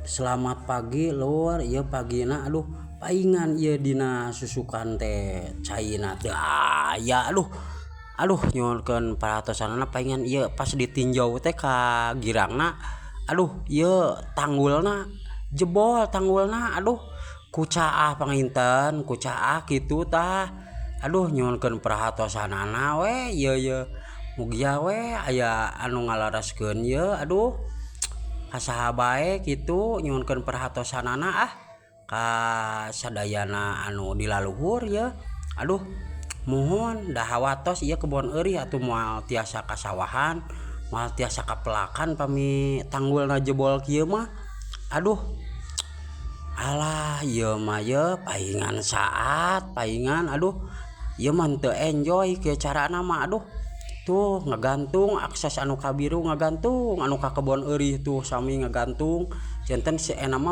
Selamat pagi Lur, ieu pagina aduh paingan ieu dina susukan teh caina teh aya aduh nyuhunkeun paratosanana paingan ieu pas ditinjau teh ka girangna aduh ieu tanggulna jebol aduh kucaah panginten kucaah kitu tah aduh nyuhunkeun paratosanana we ieu mugia we aya anu ngalaraskeun ieu aduh saha bae kitu nyuhunkeun paratosanana ka sadayana anu dilaluhur ya aduh muhun da hawatos ieu kebon euris atuh moal tiasa kasawahan moal tiasa kapelakan pami tanggulna jebol kieu mah aduh alah ieu mah ye paingan saat paingan aduh ieu mah teu enjoy ke carana mah aduh tuh ngagantung akses anu kabiru ngagantung anu ka kebon euris tuh sami ngagantung janten si enama